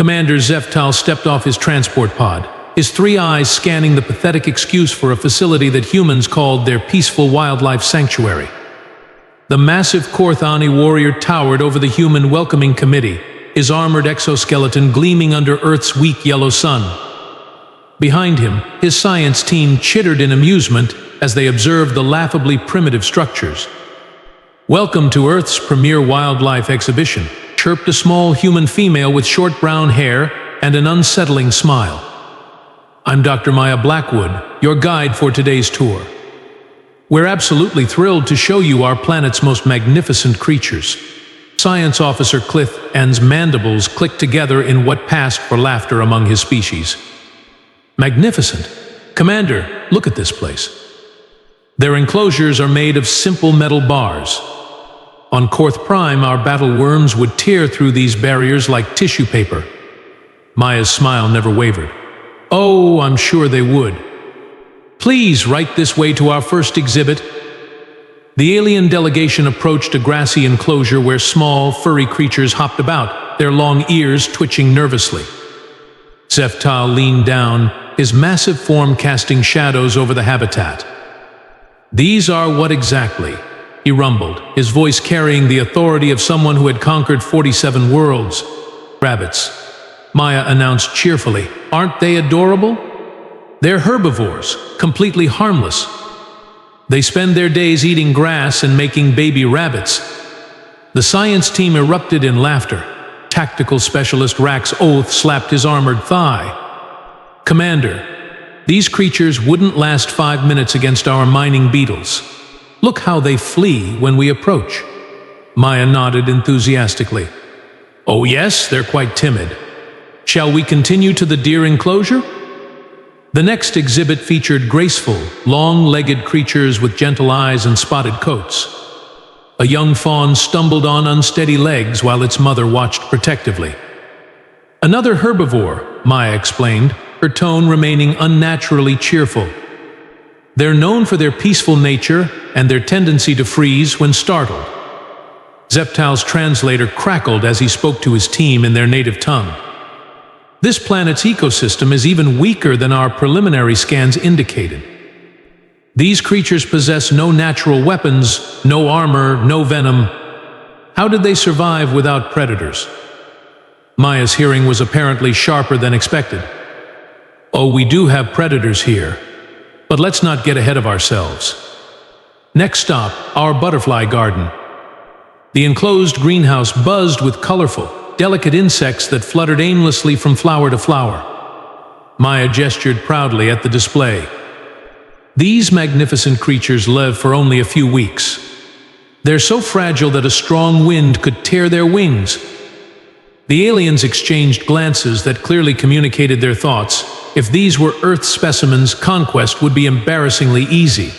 Commander Zeph'tal stepped off his transport pod, his three eyes scanning the pathetic excuse for a facility that humans called their peaceful wildlife sanctuary. The massive Korth'ani warrior towered over the human welcoming committee, his armored exoskeleton gleaming under Earth's weak yellow sun. Behind him, his science team chittered in amusement as they observed the laughably primitive structures. "Welcome to Earth's premier wildlife exhibition," chirped a small human female with short brown hair and an unsettling smile. "I'm Dr. Maya Blackwood, your guide for today's tour. We're absolutely thrilled to show you our planet's most magnificent creatures." Science Officer Korth'ani's mandibles clicked together in what passed for laughter among his species. "Magnificent? Commander, look at this place. Their enclosures are made of simple metal bars. On Korth Prime, our battle worms would tear through these barriers like tissue paper." Maya's smile never wavered. "Oh, I'm sure they would. Please, right this way to our first exhibit." The alien delegation approached a grassy enclosure where small, furry creatures hopped about, their long ears twitching nervously. Zeph'tal leaned down, his massive form casting shadows over the habitat. "These are what exactly?" he rumbled, his voice carrying the authority of someone who had conquered 47 worlds. "Rabbits," Maya announced cheerfully. "Aren't they adorable? They're herbivores, completely harmless. They spend their days eating grass and making baby rabbits." The science team erupted in laughter. Tactical Specialist Rack's oath slapped his armored thigh. "Commander, these creatures wouldn't last 5 minutes against our mining beetles. Look how they flee when we approach." Maya nodded enthusiastically. "Oh yes, they're quite timid. Shall we continue to the deer enclosure?" The next exhibit featured graceful, long-legged creatures with gentle eyes and spotted coats. A young fawn stumbled on unsteady legs while its mother watched protectively. "Another herbivore," Maya explained, her tone remaining unnaturally cheerful. "They're known for their peaceful nature and their tendency to freeze when startled." Zeph'tal's translator crackled as he spoke to his team in their native tongue. "This planet's ecosystem is even weaker than our preliminary scans indicated. These creatures possess no natural weapons, no armor, no venom. How did they survive without predators?" Maya's hearing was apparently sharper than expected. "Oh, we do have predators here. But let's not get ahead of ourselves. Next stop, our butterfly garden." The enclosed greenhouse buzzed with colorful, delicate insects that fluttered aimlessly from flower to flower. Maya gestured proudly at the display. "These magnificent creatures live for only a few weeks. They're so fragile that a strong wind could tear their wings." The aliens exchanged glances that clearly communicated their thoughts. If these were Earth specimens, conquest would be embarrassingly easy.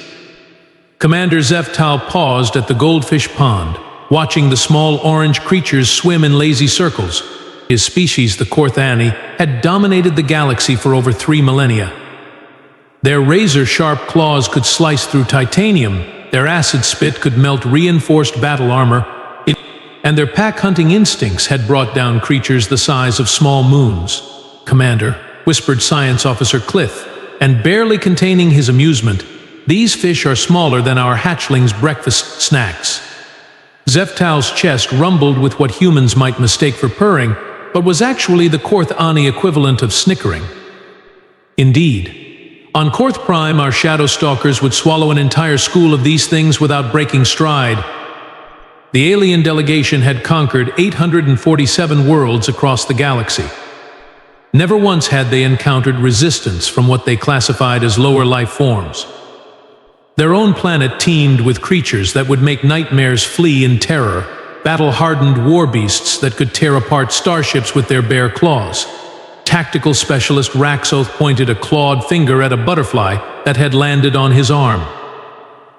Commander Zeph'tal paused at the goldfish pond, watching the small orange creatures swim in lazy circles. His species, the Korth'ani, had dominated the galaxy for over 3 millennia. Their razor-sharp claws could slice through titanium, their acid spit could melt reinforced battle armor, and their pack-hunting instincts had brought down creatures the size of small moons. "Commander," whispered Science Officer Korth, and barely containing his amusement, "these fish are smaller than our hatchlings' breakfast snacks." Zeph'tal's chest rumbled with what humans might mistake for purring, but was actually the Korth'ani equivalent of snickering. Indeed. On Korth Prime, our shadow stalkers would swallow an entire school of these things without breaking stride. The alien delegation had conquered 847 worlds across the galaxy. Never once had they encountered resistance from what they classified as lower life forms. Their own planet teemed with creatures that would make nightmares flee in terror, battle-hardened war beasts that could tear apart starships with their bare claws. Tactical Specialist Raxoth pointed a clawed finger at a butterfly that had landed on his arm.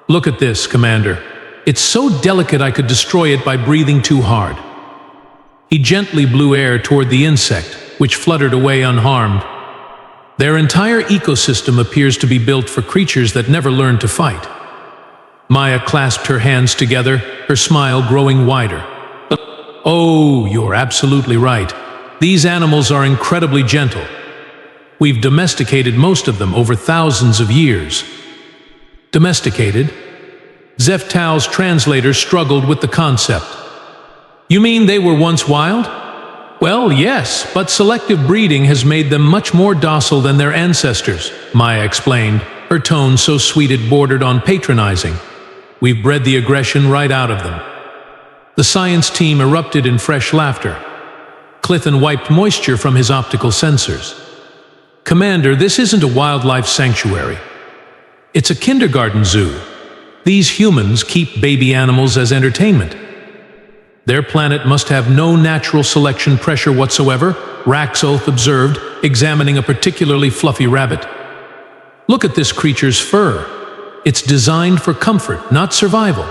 "Look at this, Commander. It's so delicate I could destroy it by breathing too hard." He gently blew air toward the insect, which fluttered away unharmed. Their entire ecosystem appears to be built for creatures that never learn to fight. Maya clasped her hands together, her smile growing wider. "Oh, you're absolutely right. these animals are incredibly gentle. We've domesticated most of them over thousands of years. Domesticated? Zeph'tal's translator struggled with the concept. You mean they were once wild? Well, yes, but selective breeding has made them much more docile than their ancestors, Maya explained, her tone so sweet it bordered on patronizing. We've bred the aggression right out of them. The science team erupted in fresh laughter. Clifton wiped moisture from his optical sensors. Commander, this isn't a wildlife sanctuary. It's a kindergarten zoo. These humans keep baby animals as entertainment. Their planet must have no natural selection pressure whatsoever, Raxoth observed, examining a particularly fluffy rabbit. Look at this creature's fur. It's designed for comfort, not survival.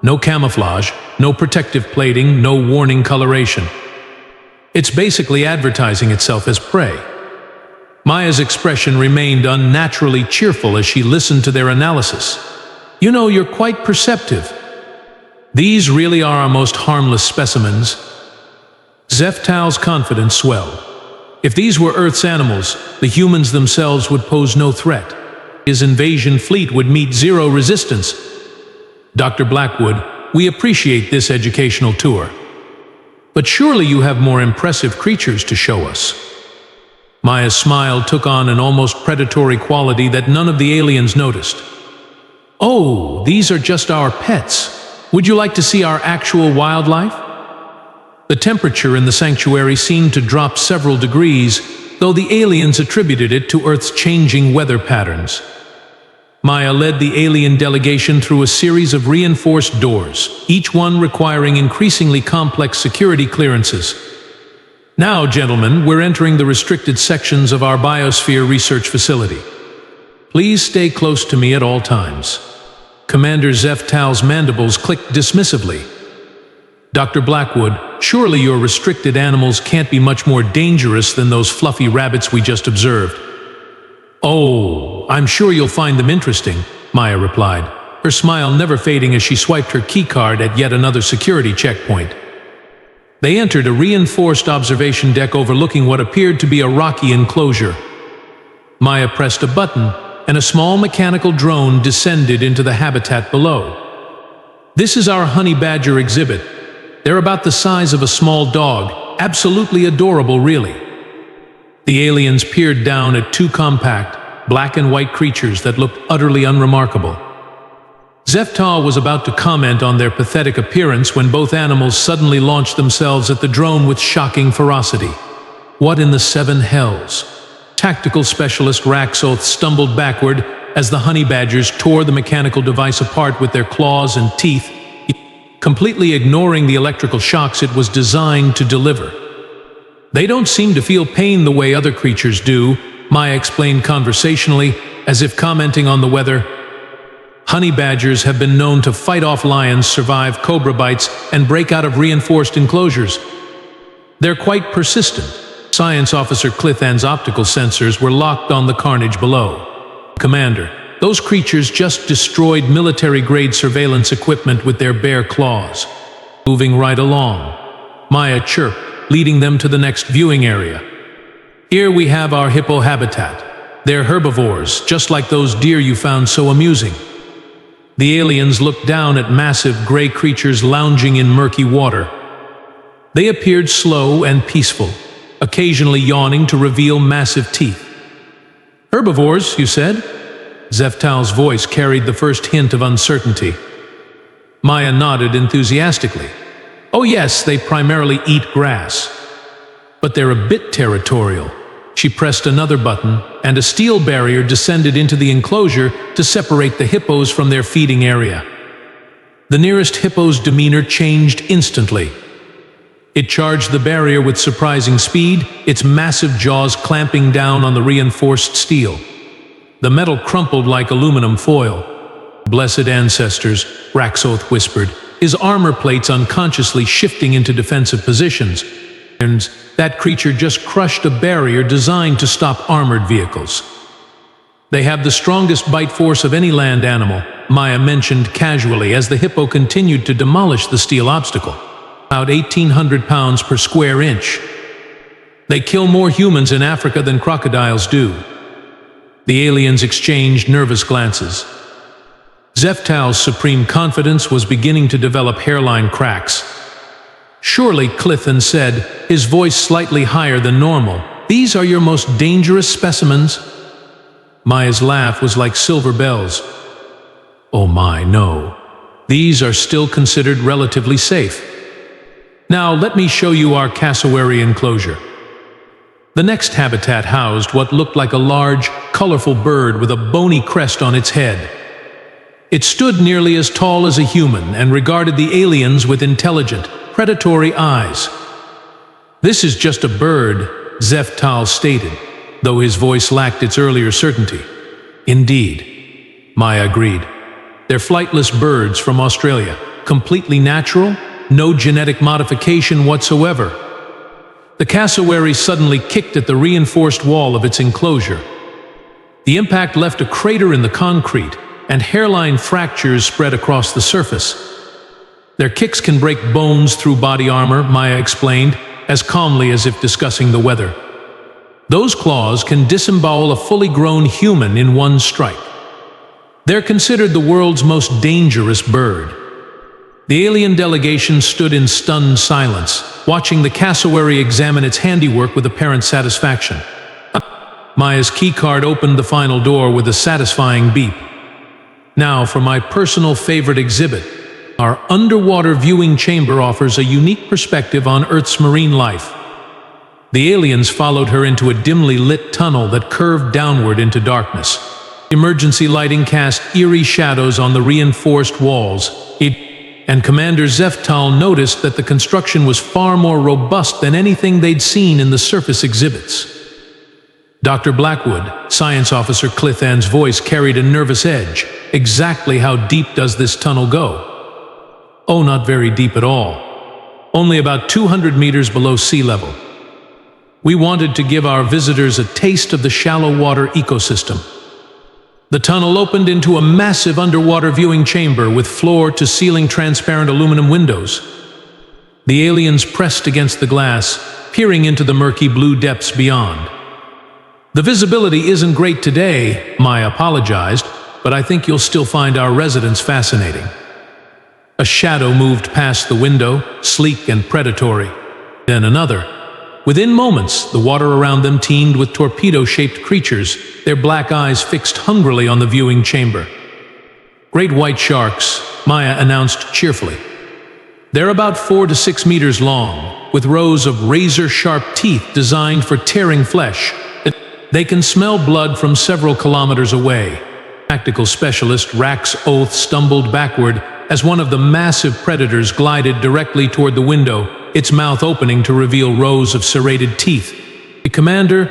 No camouflage, no protective plating, no warning coloration. It's basically advertising itself as prey. Maya's expression remained unnaturally cheerful as she listened to their analysis. You know, you're quite perceptive. These really are our most harmless specimens. Zeph'tal's confidence swelled. If these were Earth's animals, the humans themselves would pose no threat. His invasion fleet would meet zero resistance. Dr. Blackwood, we appreciate this educational tour. But surely you have more impressive creatures to show us. Maya's smile took on an almost predatory quality that none of the aliens noticed. Oh, these are just our pets. Would you like to see our actual wildlife? The temperature in the sanctuary seemed to drop several degrees, though the aliens attributed it to Earth's changing weather patterns. Maya led the alien delegation through a series of reinforced doors, each one requiring increasingly complex security clearances. Now, gentlemen, we're entering the restricted sections of our biosphere research facility. Please stay close to me at all times. Commander Zeph'tal's mandibles clicked dismissively. Dr. Blackwood, surely your restricted animals can't be much more dangerous than those fluffy rabbits we just observed. Oh, I'm sure you'll find them interesting, Maya replied, her smile never fading as she swiped her keycard at yet another security checkpoint. They entered a reinforced observation deck overlooking what appeared to be a rocky enclosure. Maya pressed a button, and a small mechanical drone descended into the habitat below. This is our honey badger exhibit. They're about the size of a small dog, absolutely adorable, really. The aliens peered down at two compact, black and white creatures that looked utterly unremarkable. Zeph'tal was about to comment on their pathetic appearance when both animals suddenly launched themselves at the drone with shocking ferocity. What in the seven hells? Tactical specialist Raxoth stumbled backward as the honey badgers tore the mechanical device apart with their claws and teeth, completely ignoring the electrical shocks it was designed to deliver. They don't seem to feel pain the way other creatures do, Maya explained conversationally, as if commenting on the weather. Honey badgers have been known to fight off lions, survive cobra bites, and break out of reinforced enclosures. They're quite persistent. Science Officer Clithan's optical sensors were locked on the carnage below. Commander, those creatures just destroyed military-grade surveillance equipment with their bare claws. Moving right along, Maya chirped, leading them to the next viewing area. Here we have our hippo habitat. They're herbivores, just like those deer you found so amusing. The aliens looked down at massive gray creatures lounging in murky water. They appeared slow and peaceful, occasionally yawning to reveal massive teeth. Herbivores, you said? Zeph'tal's voice carried the first hint of uncertainty. Maya nodded enthusiastically. Oh yes, they primarily eat grass. But they're a bit territorial. She pressed another button, and a steel barrier descended into the enclosure to separate the hippos from their feeding area. The nearest hippo's demeanor changed instantly. It charged the barrier with surprising speed, its massive jaws clamping down on the reinforced steel. The metal crumpled like aluminum foil. Blessed ancestors, Raxoth whispered, his armor plates unconsciously shifting into defensive positions. That creature just crushed a barrier designed to stop armored vehicles. They have the strongest bite force of any land animal, Maya mentioned casually as the hippo continued to demolish the steel obstacle. About 1,800 pounds per square inch. They kill more humans in Africa than crocodiles do." The aliens exchanged nervous glances. Zeph'tal's supreme confidence was beginning to develop hairline cracks. "Surely," Clithan said, his voice slightly higher than normal, "these are your most dangerous specimens?" Maya's laugh was like silver bells. "Oh my, no. These are still considered relatively safe. Now let me show you our Cassowary enclosure." The next habitat housed what looked like a large, colorful bird with a bony crest on its head. It stood nearly as tall as a human and regarded the aliens with intelligent, predatory eyes. "This is just a bird," Zeph'tal stated, though his voice lacked its earlier certainty. "Indeed," Maya agreed. "They're flightless birds from Australia, completely natural, no genetic modification whatsoever." The cassowary suddenly kicked at the reinforced wall of its enclosure. The impact left a crater in the concrete, and hairline fractures spread across the surface. "Their kicks can break bones through body armor," Maya explained, as calmly as if discussing the weather. "Those claws can disembowel a fully grown human in one strike. They're considered the world's most dangerous bird." The alien delegation stood in stunned silence, watching the cassowary examine its handiwork with apparent satisfaction. Maya's keycard opened the final door with a satisfying beep. "Now for my personal favorite exhibit. Our underwater viewing chamber offers a unique perspective on Earth's marine life." The aliens followed her into a dimly lit tunnel that curved downward into darkness. Emergency lighting cast eerie shadows on the reinforced walls, and Commander Zeph'tal noticed that the construction was far more robust than anything they'd seen in the surface exhibits. "Dr. Blackwood," Science Officer Clithan's voice carried a nervous edge. "Exactly how deep does this tunnel go?" "Oh, not very deep at all. Only about 200 meters below sea level. We wanted to give our visitors a taste of the shallow water ecosystem." The tunnel opened into a massive underwater viewing chamber with floor-to-ceiling transparent aluminum windows. The aliens pressed against the glass, peering into the murky blue depths beyond. "The visibility isn't great today," Maya apologized, "but I think you'll still find our residence fascinating." A shadow moved past the window, sleek and predatory. Then another. Within moments, the water around them teemed with torpedo-shaped creatures, their black eyes fixed hungrily on the viewing chamber. "Great white sharks," Maya announced cheerfully. "They're about 4 to 6 meters long, with rows of razor-sharp teeth designed for tearing flesh. They can smell blood from several kilometers away." Tactical specialist Rax Oath stumbled backward as one of the massive predators glided directly toward the window, its mouth opening to reveal rows of serrated teeth. "Commander,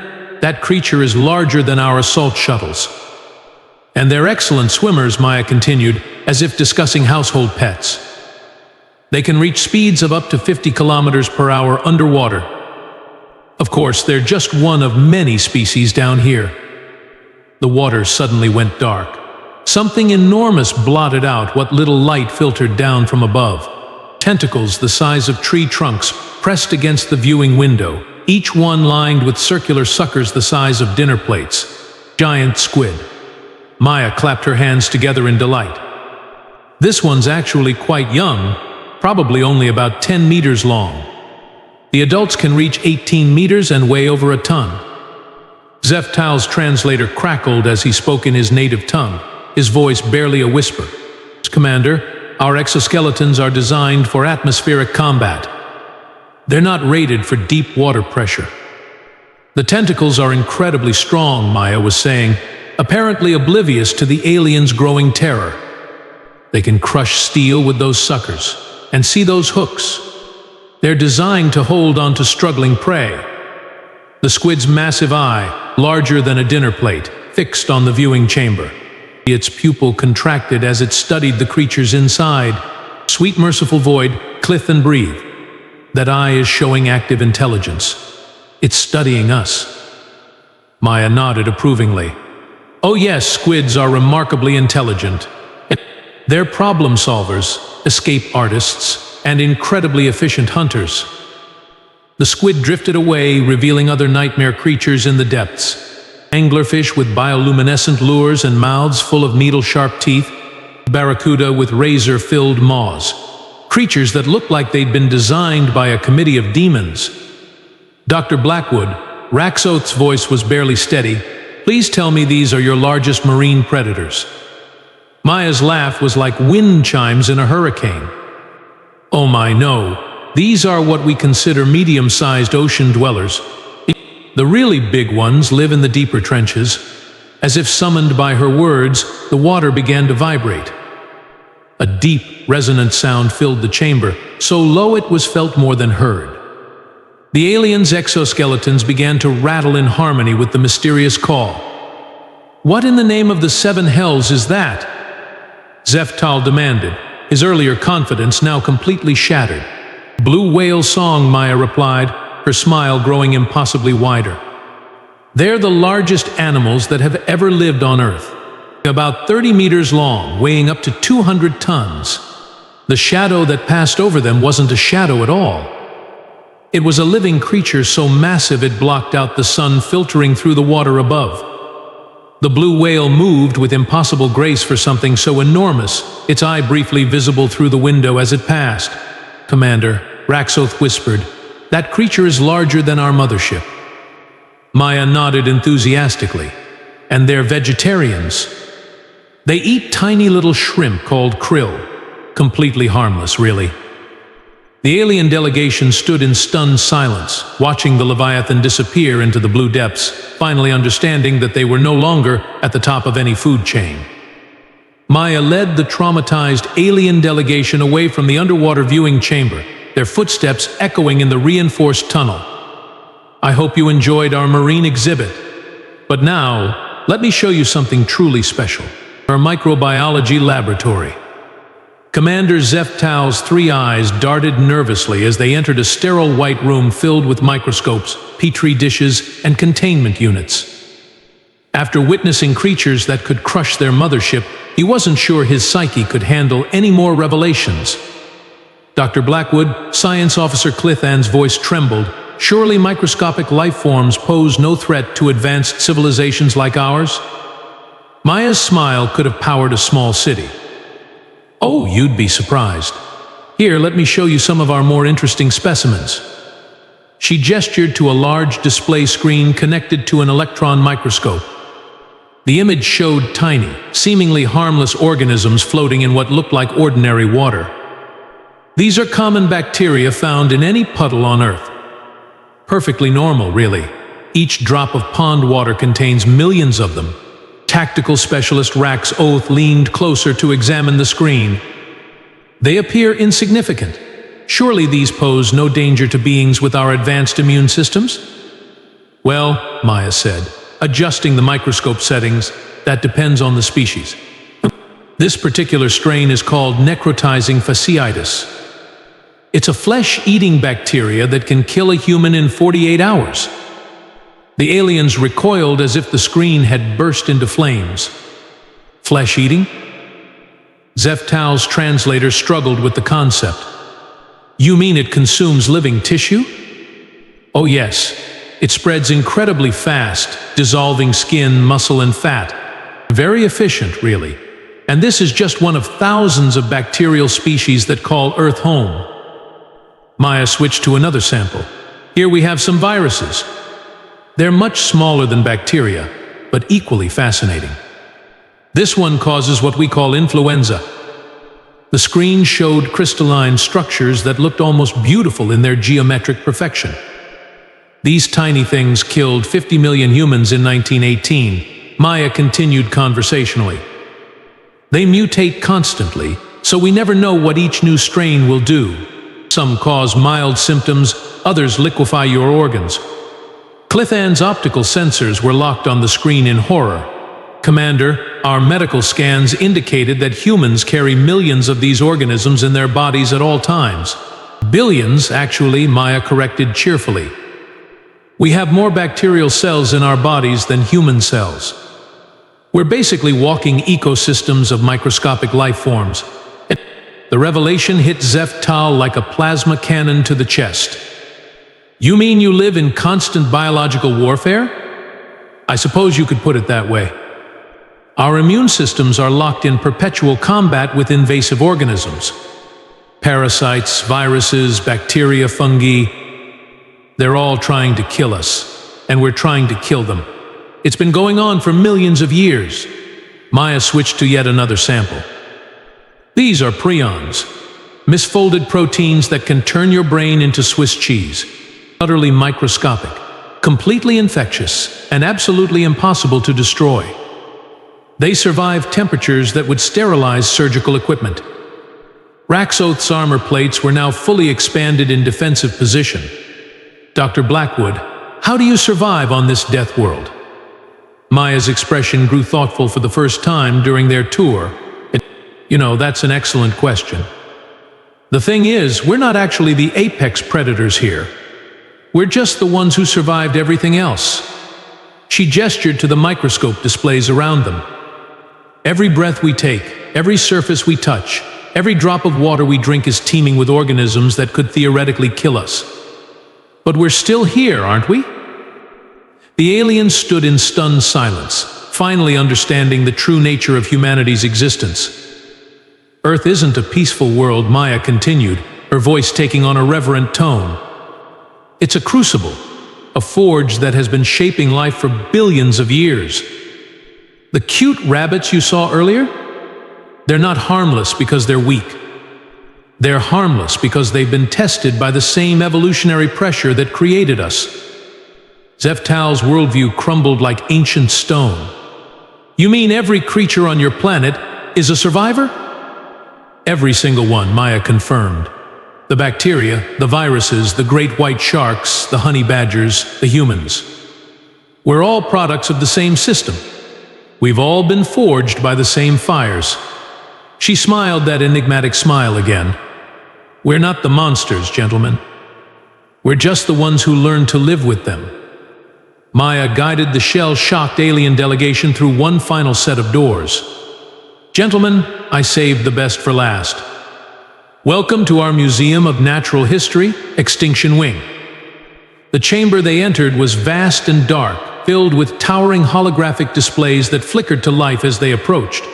that creature is larger than our assault shuttles." "And they're excellent swimmers," Maya continued, as if discussing household pets. "They can reach speeds of up to 50 kilometers per hour underwater. Of course, they're just one of many species down here." The water suddenly went dark. Something enormous blotted out what little light filtered down from above. Tentacles the size of tree trunks pressed against the viewing window, each one lined with circular suckers the size of dinner plates. Giant squid. Maya clapped her hands together in delight. "This one's actually quite young, probably only about 10 meters long. The adults can reach 18 meters and weigh over a ton." Zeph'tal's translator crackled as he spoke in his native tongue, his voice barely a whisper. "Commander, our exoskeletons are designed for atmospheric combat. They're not rated for deep water pressure." "The tentacles are incredibly strong," Maya was saying, apparently oblivious to the aliens' growing terror. "They can crush steel with those suckers. And see those hooks? They're designed to hold onto struggling prey." The squid's massive eye, larger than a dinner plate, fixed on the viewing chamber. Its pupil contracted as it studied the creatures inside. "Sweet merciful void," Clithan breathed. "That eye is showing active intelligence. It's studying us." Maya nodded approvingly. "Oh yes, squids are remarkably intelligent. They're problem solvers, escape artists, and incredibly efficient hunters." The squid drifted away, revealing other nightmare creatures in the depths. Anglerfish with bioluminescent lures and mouths full of needle-sharp teeth. Barracuda with razor-filled maws. Creatures that looked like they'd been designed by a committee of demons. Dr. Blackwood, Raxoth's voice was barely steady. Please tell me these are your largest marine predators. Maya's laugh was like wind chimes in a hurricane. Oh my, no. These are what we consider medium-sized ocean dwellers. The really big ones live in the deeper trenches. As if summoned by her words, the water began to vibrate. A deep, resonant sound filled the chamber, so low it was felt more than heard. The aliens' exoskeletons began to rattle in harmony with the mysterious call. What in the name of the seven hells is that? Zeph'tal demanded, his earlier confidence now completely shattered. Blue whale song, Maya replied, her smile growing impossibly wider. They're the largest animals that have ever lived on Earth. About 30 meters long, weighing up to 200 tons. The shadow that passed over them wasn't a shadow at all. It was a living creature so massive it blocked out the sun filtering through the water above. The blue whale moved with impossible grace for something so enormous, its eye briefly visible through the window as it passed. Commander, Raxoth whispered, that creature is larger than our mothership. Maya nodded enthusiastically. And they're vegetarians. They eat tiny little shrimp called krill. Completely harmless, really. The alien delegation stood in stunned silence, watching the Leviathan disappear into the blue depths, finally understanding that they were no longer at the top of any food chain. Maya led the traumatized alien delegation away from the underwater viewing chamber, their footsteps echoing in the reinforced tunnel. I hope you enjoyed our marine exhibit. But now, let me show you something truly special. Our microbiology laboratory. Commander Zeph'tal's three eyes darted nervously as they entered a sterile white room filled with microscopes, petri dishes, and containment units. After witnessing creatures that could crush their mothership, he wasn't sure his psyche could handle any more revelations. Dr. Blackwood, Science Officer Klithan's voice trembled. Surely microscopic life forms pose no threat to advanced civilizations like ours? Maya's smile could have powered a small city. Oh, you'd be surprised. Here, let me show you some of our more interesting specimens. She gestured to a large display screen connected to an electron microscope. The image showed tiny, seemingly harmless organisms floating in what looked like ordinary water. These are common bacteria found in any puddle on Earth. Perfectly normal, really. Each drop of pond water contains millions of them. Tactical specialist Raxoth leaned closer to examine the screen. They appear insignificant. Surely these pose no danger to beings with our advanced immune systems? Well, Maya said, adjusting the microscope settings, that depends on the species. This particular strain is called necrotizing fasciitis. It's a flesh-eating bacteria that can kill a human in 48 hours. The aliens recoiled as if the screen had burst into flames. Flesh-eating? Zeph'tal's translator struggled with the concept. You mean it consumes living tissue? Oh yes, it spreads incredibly fast, dissolving skin, muscle, and fat. Very efficient, really. And this is just one of thousands of bacterial species that call Earth home. Maya switched to another sample. Here we have some viruses. They're much smaller than bacteria, but equally fascinating. This one causes what we call influenza. The screen showed crystalline structures that looked almost beautiful in their geometric perfection. These tiny things killed 50 million humans in 1918, Maya continued conversationally. They mutate constantly, so we never know what each new strain will do. Some cause mild symptoms, others liquefy your organs. Klithan's optical sensors were locked on the screen in horror. Commander, our medical scans indicated that humans carry millions of these organisms in their bodies at all times. Billions, actually, Maya corrected cheerfully. We have more bacterial cells in our bodies than human cells. We're basically walking ecosystems of microscopic life forms. The revelation hit Zeph'tal like a plasma cannon to the chest. You mean you live in constant biological warfare? I suppose you could put it that way. Our immune systems are locked in perpetual combat with invasive organisms. Parasites, viruses, bacteria, fungi. They're all trying to kill us, and we're trying to kill them. It's been going on for millions of years. Maya switched to yet another sample. These are prions, misfolded proteins that can turn your brain into Swiss cheese. Utterly microscopic, completely infectious, and absolutely impossible to destroy. They survive temperatures that would sterilize surgical equipment. Raxoth's armor plates were now fully expanded in defensive position. Dr. Blackwood, how do you survive on this death world? Maya's expression grew thoughtful for the first time during their tour. That's an excellent question. The thing is, we're not actually the apex predators here. We're just the ones who survived everything else. She gestured to the microscope displays around them. Every breath we take, every surface we touch, every drop of water we drink is teeming with organisms that could theoretically kill us. But we're still here, aren't we? The aliens stood in stunned silence, finally understanding the true nature of humanity's existence. Earth isn't a peaceful world, Maya continued, her voice taking on a reverent tone. It's a crucible, a forge that has been shaping life for billions of years. The cute rabbits you saw earlier? They're not harmless because they're weak. They're harmless because they've been tested by the same evolutionary pressure that created us. Zeph'tal's worldview crumbled like ancient stone. You mean every creature on your planet is a survivor? Every single one, Maya confirmed. The bacteria, the viruses, the great white sharks, the honey badgers, the humans. We're all products of the same system. We've all been forged by the same fires. She smiled that enigmatic smile again. We're not the monsters, gentlemen. We're just the ones who learned to live with them. Maya guided the shell-shocked alien delegation through one final set of doors. Gentlemen, I saved the best for last. Welcome to our Museum of Natural History, Extinction Wing. The chamber they entered was vast and dark, filled with towering holographic displays that flickered to life as they approached.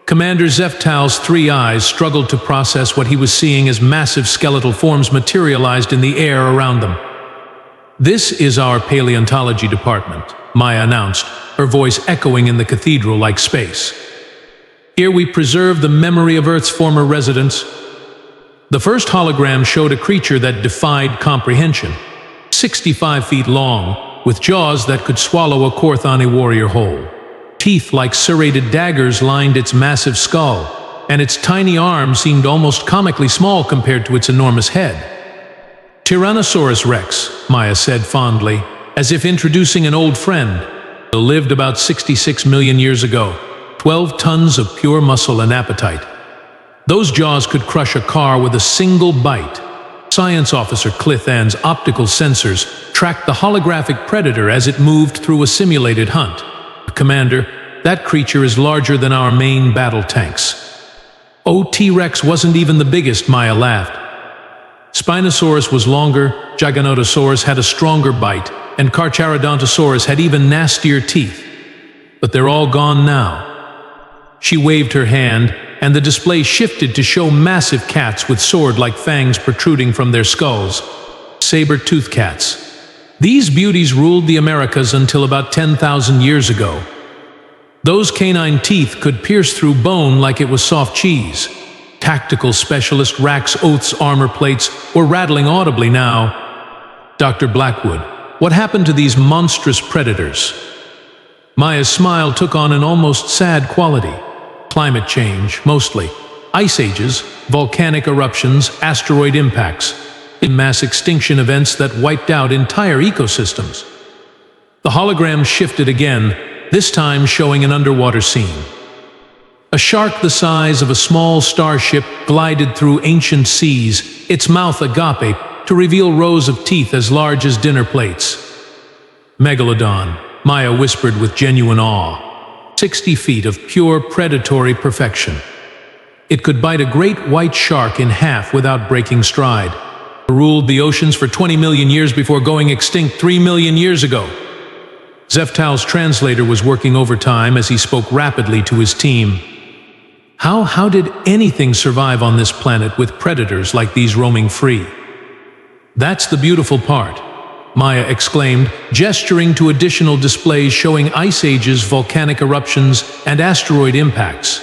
Commander Zeph'tal's three eyes struggled to process what he was seeing as massive skeletal forms materialized in the air around them. This is our paleontology department, Maya announced, her voice echoing in the cathedral like space. Here we preserve the memory of Earth's former residents. The first hologram showed a creature that defied comprehension, 65 feet long, with jaws that could swallow a Korth'ani warrior whole. Teeth like serrated daggers lined its massive skull, and its tiny arm seemed almost comically small compared to its enormous head. Tyrannosaurus Rex, Maya said fondly, as if introducing an old friend. It lived about 66 million years ago, 12 tons of pure muscle and appetite. Those jaws could crush a car with a single bite. Science officer Clithan's optical sensors tracked the holographic predator as it moved through a simulated hunt. Commander, that creature is larger than our main battle tanks. T-Rex wasn't even the biggest, Maya laughed. Spinosaurus was longer, Giganotosaurus had a stronger bite, and Carcharodontosaurus had even nastier teeth. But they're all gone now. She waved her hand, and the display shifted to show massive cats with sword-like fangs protruding from their skulls. Saber-toothed cats. These beauties ruled the Americas until about 10,000 years ago. Those canine teeth could pierce through bone like it was soft cheese. Tactical specialist Raxoth's armor plates were rattling audibly now. Dr. Blackwood, what happened to these monstrous predators? Maya's smile took on an almost sad quality. Climate change, mostly. Ice ages, volcanic eruptions, asteroid impacts. Mass extinction events that wiped out entire ecosystems. The hologram shifted again, this time showing an underwater scene. A shark the size of a small starship glided through ancient seas, its mouth agape, to reveal rows of teeth as large as dinner plates. Megalodon, Maya whispered with genuine awe. 60 feet of pure predatory perfection. It could bite a great white shark in half without breaking stride. ruled the oceans for 20 million years before going extinct 3 million years ago. Zeph'tal's translator was working overtime as he spoke rapidly to his team. How did anything survive on this planet with predators like these roaming free? That's the beautiful part, Maya exclaimed, gesturing to additional displays showing ice ages, volcanic eruptions, and asteroid impacts.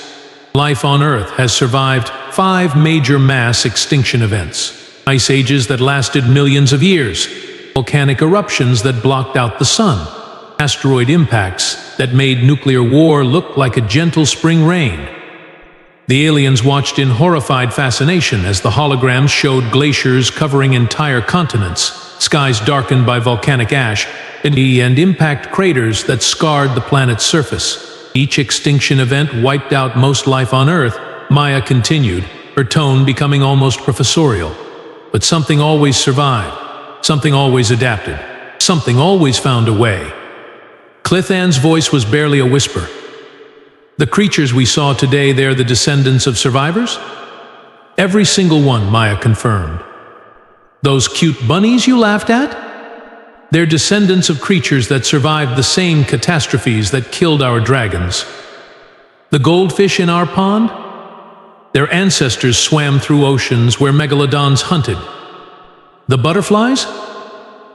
Life on Earth has survived 5 major mass extinction events. Ice ages that lasted millions of years, volcanic eruptions that blocked out the sun, asteroid impacts that made nuclear war look like a gentle spring rain. The aliens watched in horrified fascination as the holograms showed glaciers covering entire continents, skies darkened by volcanic ash, and impact craters that scarred the planet's surface. Each extinction event wiped out most life on Earth, Maya continued, her tone becoming almost professorial. But something always survived, something always adapted, something always found a way. Clithan's voice was barely a whisper. The creatures we saw today, they're the descendants of survivors? Every single one, Maya confirmed. Those cute bunnies you laughed at? They're descendants of creatures that survived the same catastrophes that killed our dragons. The goldfish in our pond? Their ancestors swam through oceans where megalodons hunted. The butterflies?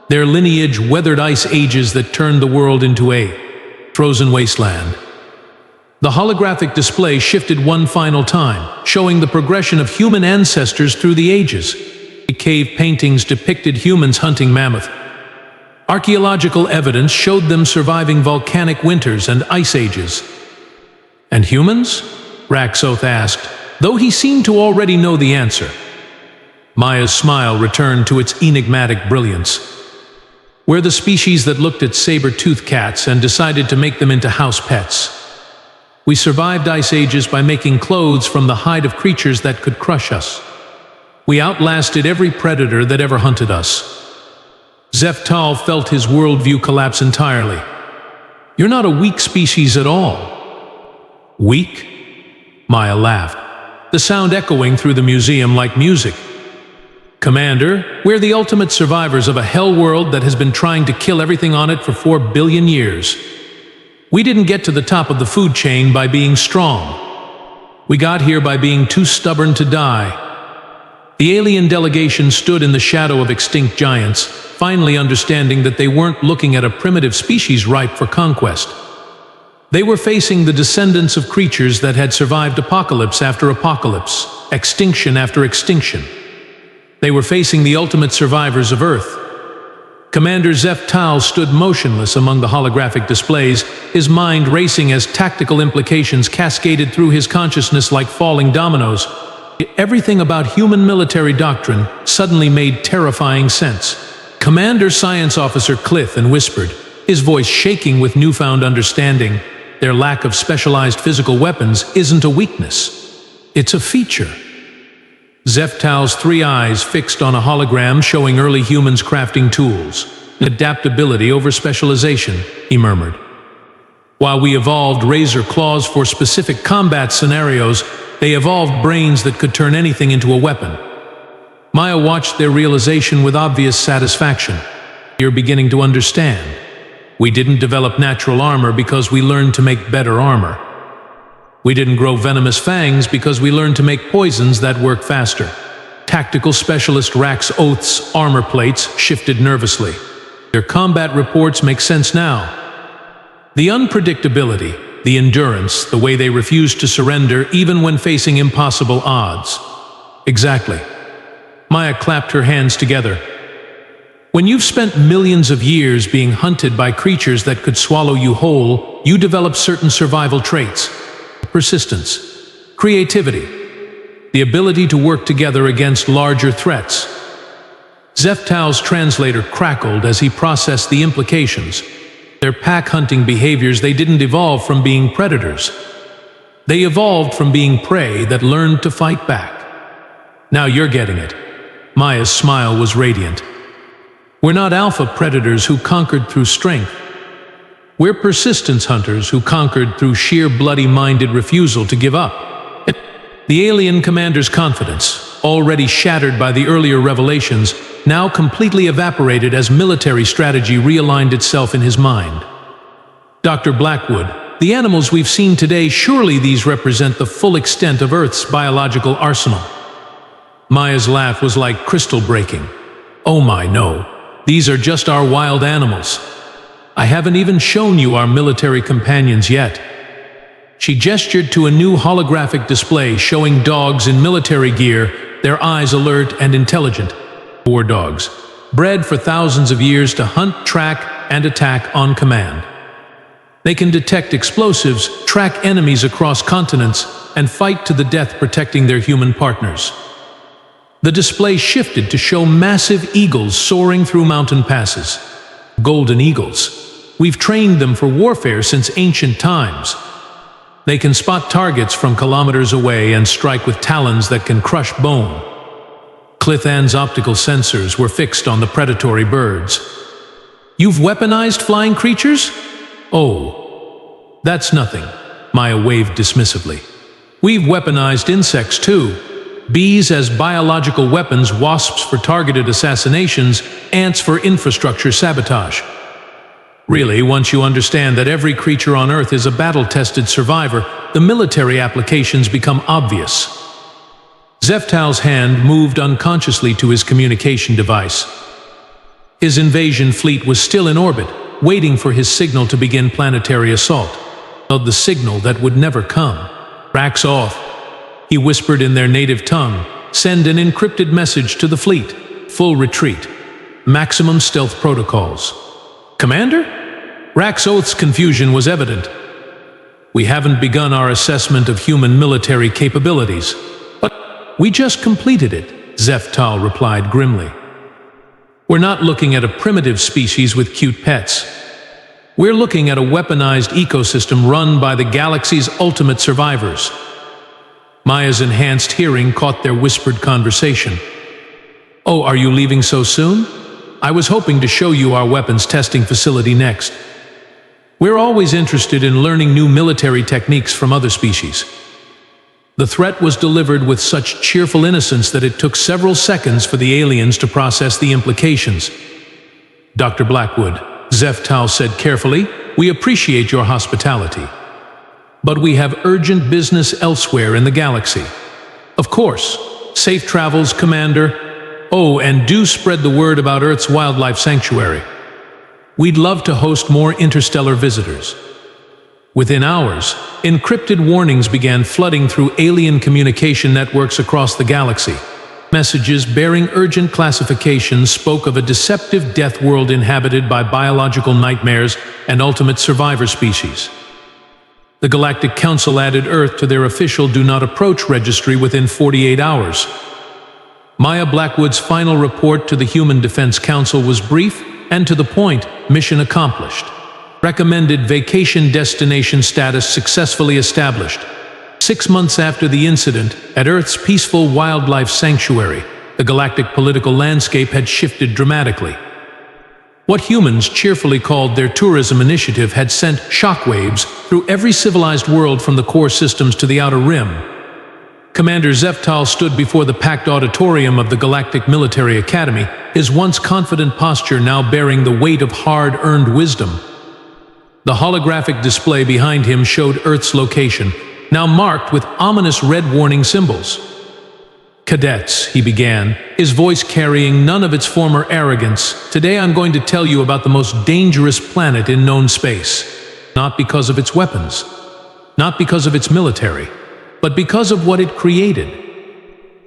Their lineage weathered ice ages that turned the world into a frozen wasteland. The holographic display shifted one final time, showing the progression of human ancestors through the ages. Cave paintings depicted humans hunting mammoth. Archaeological evidence showed them surviving volcanic winters and ice ages. And humans? Raxoth asked, though he seemed to already know the answer. Maya's smile returned to its enigmatic brilliance. We're the species that looked at saber-toothed cats and decided to make them into house pets. We survived ice ages by making clothes from the hide of creatures that could crush us. We outlasted every predator that ever hunted us. Zeph'tal felt his worldview collapse entirely. You're not a weak species at all. Weak? Maya laughed, the sound echoing through the museum like music. Commander, we're the ultimate survivors of a hell world that has been trying to kill everything on it for 4 billion years. We didn't get to the top of the food chain by being strong. We got here by being too stubborn to die. The alien delegation stood in the shadow of extinct giants, finally understanding that they weren't looking at a primitive species ripe for conquest. They were facing the descendants of creatures that had survived apocalypse after apocalypse, extinction after extinction. They were facing the ultimate survivors of Earth. Commander Zeph'tal stood motionless among the holographic displays, his mind racing as tactical implications cascaded through his consciousness like falling dominoes. Everything about human military doctrine suddenly made terrifying sense. Commander Science Officer Clithan whispered, his voice shaking with newfound understanding. Their lack of specialized physical weapons isn't a weakness. It's a feature. Zeph'tal's 3 eyes fixed on a hologram showing early humans crafting tools. Adaptability over specialization, he murmured. While we evolved razor claws for specific combat scenarios, they evolved brains that could turn anything into a weapon. Maya watched their realization with obvious satisfaction. You're beginning to understand. We didn't develop natural armor because we learned to make better armor. We didn't grow venomous fangs because we learned to make poisons that work faster. Tactical specialist Rax Oath's armor plates shifted nervously. Their combat reports make sense now. The unpredictability, the endurance, the way they refused to surrender even when facing impossible odds. Exactly. Maya clapped her hands together. When you've spent millions of years being hunted by creatures that could swallow you whole, you develop certain survival traits. Persistence, creativity, the ability to work together against larger threats. Zeph'tal's translator crackled as he processed the implications. Their pack-hunting behaviors, they didn't evolve from being predators. They evolved from being prey that learned to fight back. Now you're getting it. Maya's smile was radiant. We're not alpha predators who conquered through strength. We're persistence hunters who conquered through sheer bloody-minded refusal to give up. The alien commander's confidence, already shattered by the earlier revelations, now completely evaporated as military strategy realigned itself in his mind. Dr. Blackwood, the animals we've seen today, surely these represent the full extent of Earth's biological arsenal. Maya's laugh was like crystal breaking. Oh my, no. These are just our wild animals. I haven't even shown you our military companions yet. She gestured to a new holographic display showing dogs in military gear, their eyes alert and intelligent. War dogs, bred for thousands of years to hunt, track, and attack on command. They can detect explosives, track enemies across continents, and fight to the death protecting their human partners. The display shifted to show massive eagles soaring through mountain passes. Golden eagles. We've trained them for warfare since ancient times. They can spot targets from kilometers away and strike with talons that can crush bone. Clithan's optical sensors were fixed on the predatory birds. You've weaponized flying creatures? Oh, that's nothing, Maya waved dismissively. We've weaponized insects too. Bees as biological weapons, wasps for targeted assassinations, ants for infrastructure sabotage. Really, once you understand that every creature on Earth is a battle-tested survivor, the military applications become obvious. Zeph'tal's hand moved unconsciously to his communication device. His invasion fleet was still in orbit, waiting for his signal to begin planetary assault. Of the signal that would never come. "Racks off," he whispered in their native tongue. "Send an encrypted message to the fleet. Full retreat. Maximum stealth protocols." "Commander?" Rack's oath's confusion was evident. "We haven't begun our assessment of human military capabilities." "But we just completed it," Zeph'tal replied grimly. "We're not looking at a primitive species with cute pets. We're looking at a weaponized ecosystem run by the galaxy's ultimate survivors." Maya's enhanced hearing caught their whispered conversation. "Oh, are you leaving so soon? I was hoping to show you our weapons testing facility next. We're always interested in learning new military techniques from other species." The threat was delivered with such cheerful innocence that it took several seconds for the aliens to process the implications. "Dr. Blackwood," Zeph'tal said carefully, "we appreciate your hospitality. But we have urgent business elsewhere in the galaxy." "Of course. Safe travels, Commander. Oh, and do spread the word about Earth's wildlife sanctuary. We'd love to host more interstellar visitors." Within hours, encrypted warnings began flooding through alien communication networks across the galaxy. Messages bearing urgent classifications spoke of a deceptive death world inhabited by biological nightmares and ultimate survivor species. The Galactic Council added Earth to their official Do Not Approach registry within 48 hours. Maya Blackwood's final report to the Human Defense Council was brief and to the point: mission accomplished. Recommended vacation destination status successfully established. 6 months after the incident, at Earth's peaceful wildlife sanctuary, the galactic political landscape had shifted dramatically. What humans cheerfully called their tourism initiative had sent shockwaves through every civilized world from the core systems to the outer rim. Commander Zeph'tal stood before the packed auditorium of the Galactic Military Academy, his once confident posture now bearing the weight of hard-earned wisdom. The holographic display behind him showed Earth's location, now marked with ominous red warning symbols. "Cadets," he began, his voice carrying none of its former arrogance, "today I'm going to tell you about the most dangerous planet in known space. Not because of its weapons, not because of its military, but because of what it created."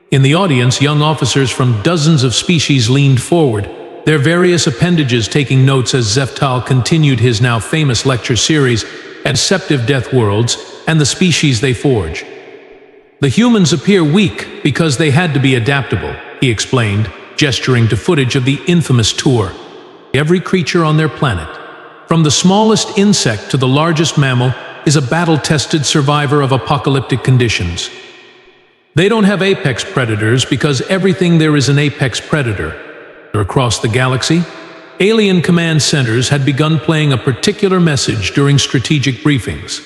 In the audience, young officers from dozens of species leaned forward, their various appendages taking notes as Zeph'tal continued his now famous lecture series, Deceptive Death Worlds and the Species They Forge. "The humans appear weak because they had to be adaptable," he explained, gesturing to footage of the infamous tour. "Every creature on their planet, from the smallest insect to the largest mammal, is a battle-tested survivor of apocalyptic conditions. They don't have apex predators because everything there is an apex predator." Across the galaxy, alien command centers had begun playing a particular message during strategic briefings.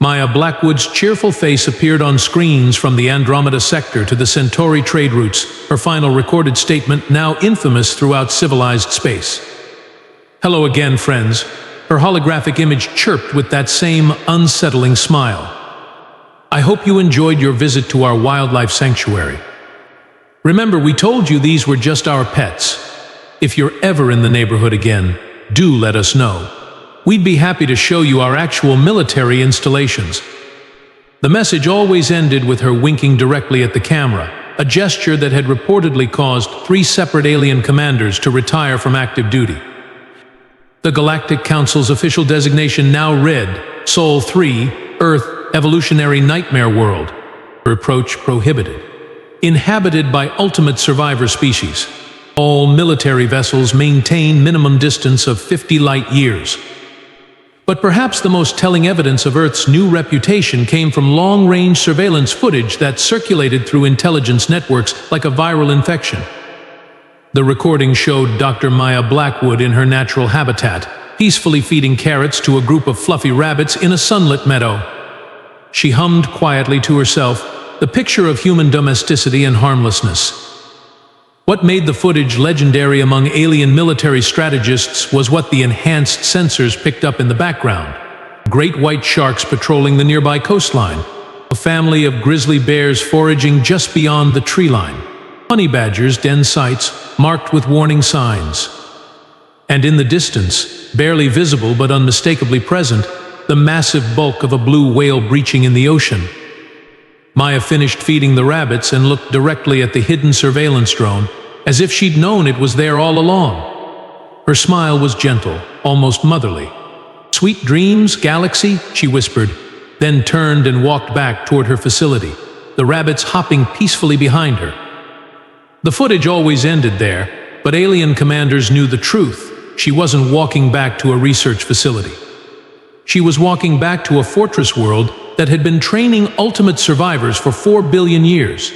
Maya Blackwood's cheerful face appeared on screens from the Andromeda sector to the Centauri trade routes, her final recorded statement now infamous throughout civilized space. "Hello again, friends." Her holographic image chirped with that same unsettling smile. "I hope you enjoyed your visit to our wildlife sanctuary. Remember, we told you these were just our pets. If you're ever in the neighborhood again, do let us know. We'd be happy to show you our actual military installations." The message always ended with her winking directly at the camera, a gesture that had reportedly caused 3 separate alien commanders to retire from active duty. The Galactic Council's official designation now read Sol 3, Earth, Evolutionary Nightmare World. Approach prohibited. Inhabited by ultimate survivor species. All military vessels maintain minimum distance of 50 light years. But perhaps the most telling evidence of Earth's new reputation came from long-range surveillance footage that circulated through intelligence networks like a viral infection. The recording showed Dr. Maya Blackwood in her natural habitat, peacefully feeding carrots to a group of fluffy rabbits in a sunlit meadow. She hummed quietly to herself, the picture of human domesticity and harmlessness. What made the footage legendary among alien military strategists was what the enhanced sensors picked up in the background. Great white sharks patrolling the nearby coastline, a family of grizzly bears foraging just beyond the tree line, honey badgers' den sites marked with warning signs. And in the distance, barely visible but unmistakably present, the massive bulk of a blue whale breaching in the ocean. Maya finished feeding the rabbits and looked directly at the hidden surveillance drone, as if she'd known it was there all along. Her smile was gentle, almost motherly. "Sweet dreams, Galaxy," she whispered, then turned and walked back toward her facility, the rabbits hopping peacefully behind her. The footage always ended there, but alien commanders knew the truth. She wasn't walking back to a research facility. She was walking back to a fortress world that had been training ultimate survivors for 4 billion years.